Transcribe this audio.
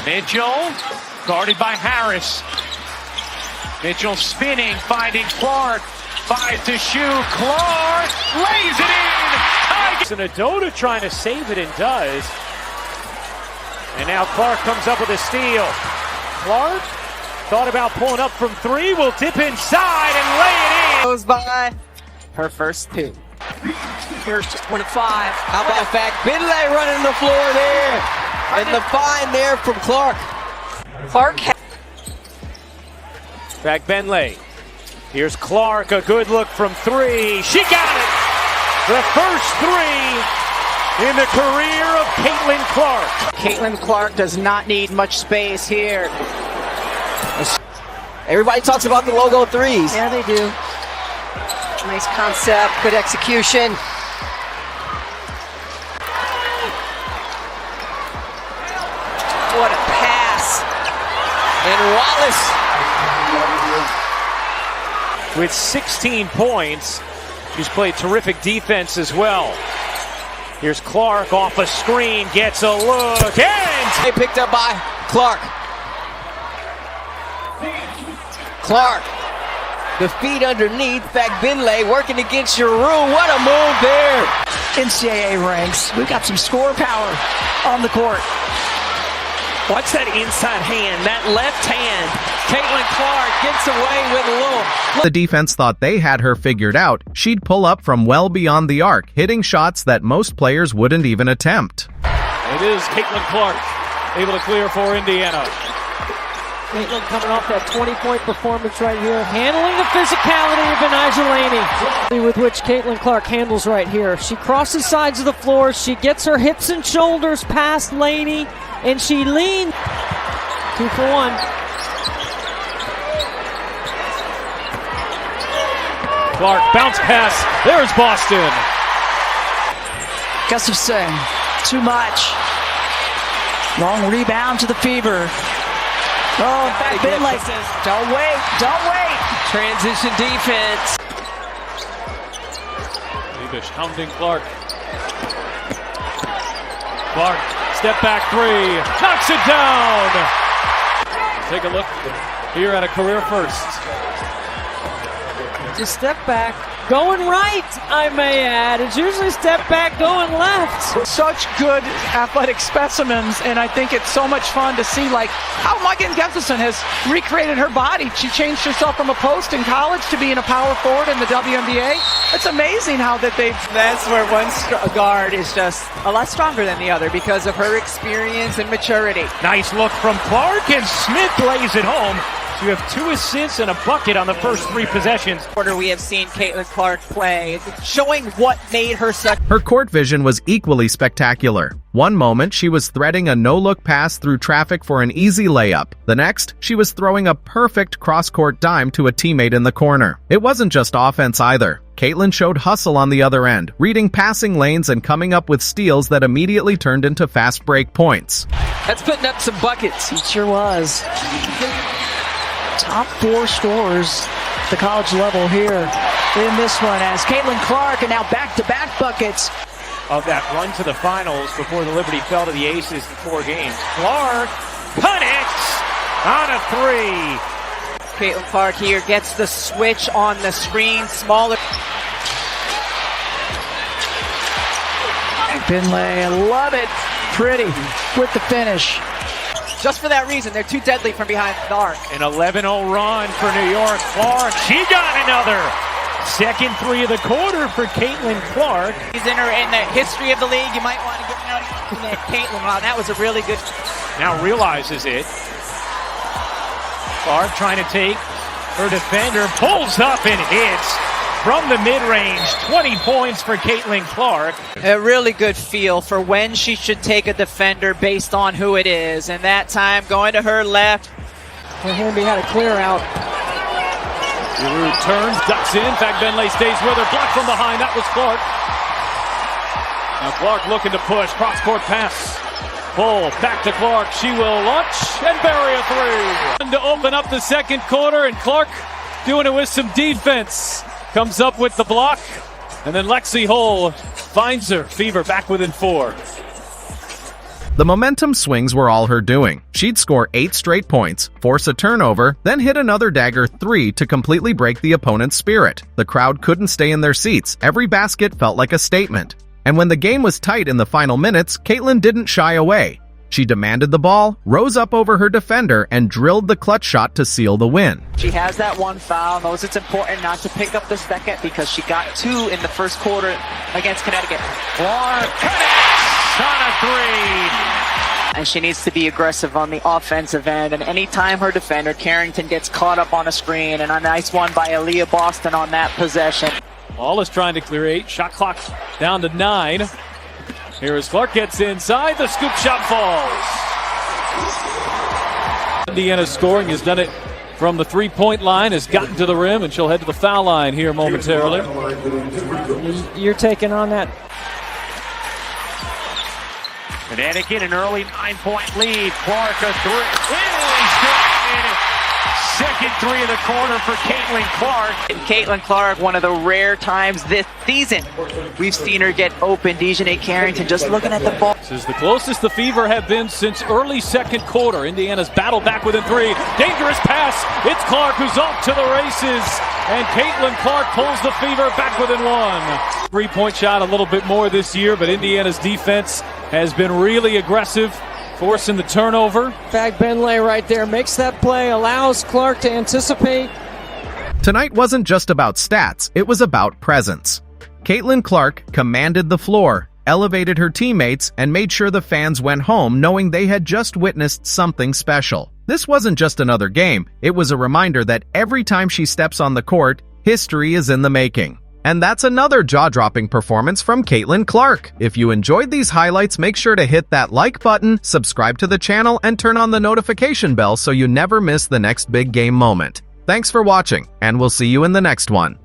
Mitchell, guarded by Harris. Mitchell spinning, finding Clark. 5 to shoot. Clark lays it in. And Adota trying to save it and does. And now Clark comes up with a steal. Clark thought about pulling up from 3. Will dip inside and lay it in. Goes by her first 2. Here's just 1 of 5. How about Finlay running the floor there? And the find there from Clark. Clark. Finlay. Here's Clark, a good look from 3. She got it! The first 3 in the career of Caitlin Clark. Caitlin Clark does not need much space here. Everybody talks about the logo 3s. Yeah, they do. Nice concept, good execution. What a pass. And Wallace. With 16 points, she's played terrific defense as well. Here's Clark off a screen, gets a look, and they picked up by Clark. Clark, the feet underneath, Finlay working against your room. What a move there. NCAA ranks. We've got some score power on the court. Watch that inside hand, that left hand. Caitlin Clark gets away with a little. The defense thought they had her figured out. She'd pull up from well beyond the arc, hitting shots that most players wouldn't even attempt. It is Caitlin Clark able to clear for Indiana. Caitlin coming off that 20-point performance right here, handling the physicality of Benijah Laney, with which Caitlin Clark handles right here. She crosses sides of the floor, she gets her hips and shoulders past Laney, and she leans. 2 for 1. Clark, bounce pass. There's Boston. Gustafson, too much. Long rebound to the Fever. Oh, Finlay says, don't wait, don't wait. Transition defense. Lebish hounding Clark. Clark, step back 3, knocks it down. Take a look here at a career first. Just step back, going right, I may add. It's usually step back, going left. Such good athletic specimens, and I think it's so much fun to see like how Megan Gustafson has recreated her body. She changed herself from a post in college to being a power forward in the WNBA. It's amazing how that they've... That's where one guard is just a lot stronger than the other because of her experience and maturity. Nice look from Clark, and Smith lays it home. So you have 2 assists and a bucket on the first 3 possessions. We have seen Caitlin Clark play, showing what made her such. Her court vision was equally spectacular. One moment, she was threading a no-look pass through traffic for an easy layup. The next, she was throwing a perfect cross-court dime to a teammate in the corner. It wasn't just offense either. Caitlin showed hustle on the other end, reading passing lanes and coming up with steals that immediately turned into fast break points. That's putting up some buckets. It sure was. Top 4 scorers at the college level here in this one as Caitlin Clark, and now back-to-back buckets. Of that run to the finals before the Liberty fell to the Aces in 4 games. Clark connects on a 3. Caitlin Clark here gets the switch on the screen, smaller. Finlay, I love it. Pretty with the finish. Just for that reason, they're too deadly from behind the arc. An 11-0 run for New York. Clark, she got another. Second 3 of the quarter for Caitlin Clark. He's in the history of the league. You might want to get out of Caitlin. Wow, that was a really good. Now realizes it. Clark trying to take her defender, pulls up and hits from the mid-range. 20 points for Caitlin Clark. A really good feel for when she should take a defender based on who it is. And that time going to her left. Hamby had a clear out. Giroux turns, ducks in. Finlay stays with her. Blocked from behind. That was Clark. Now Clark looking to push. Cross-court pass. Pull back to Clark. She will launch and bury a 3. To open up the second quarter, and Clark doing it with some defense. Comes up with the block, and then Lexi Hull finds her. Fever back within 4. The momentum swings were all her doing. She'd score 8 straight points, force a turnover, then hit another dagger 3 to completely break the opponent's spirit. The crowd couldn't stay in their seats. Every basket felt like a statement. And when the game was tight in the final minutes, Caitlin didn't shy away. She demanded the ball, rose up over her defender, and drilled the clutch shot to seal the win. She has that one foul, knows it's important not to pick up the second because she got 2 in the first quarter against Connecticut. Clark connects on a 3. And she needs to be aggressive on the offensive end. And anytime her defender, Carrington, gets caught up on a screen, and a nice one by Aaliyah Boston on that possession. Ball is trying to clear 8. Shot clock down to 9. Here as Clark gets inside, the scoop shot falls. Indiana's scoring has done it from the three-point line, has gotten to the rim, and she'll head to the foul line here momentarily. You're taking on that. Connecticut, an early 9-point lead. Clark, a 3. Really good. Second 3 of the quarter for Caitlin Clark. And Caitlin Clark, one of the rare times this season we've seen her get open. Dejanay Carrington just looking at the ball. This is the closest the Fever have been since early second quarter. Indiana's battle back within 3. Dangerous pass. It's Clark who's off to the races. And Caitlin Clark pulls the Fever back within 1. Three-point shot a little bit more this year, but Indiana's defense has been really aggressive, forcing the turnover. Fag Benlay right there makes that play, allows Clark to anticipate. Tonight wasn't just about stats, it was about presence. Caitlin Clark commanded the floor, elevated her teammates, and made sure the fans went home knowing they had just witnessed something special. This wasn't just another game, it was a reminder that every time she steps on the court, history is in the making. And that's another jaw-dropping performance from Caitlin Clark. If you enjoyed these highlights, make sure to hit that like button, subscribe to the channel, and turn on the notification bell so you never miss the next big game moment. Thanks for watching, and we'll see you in the next one.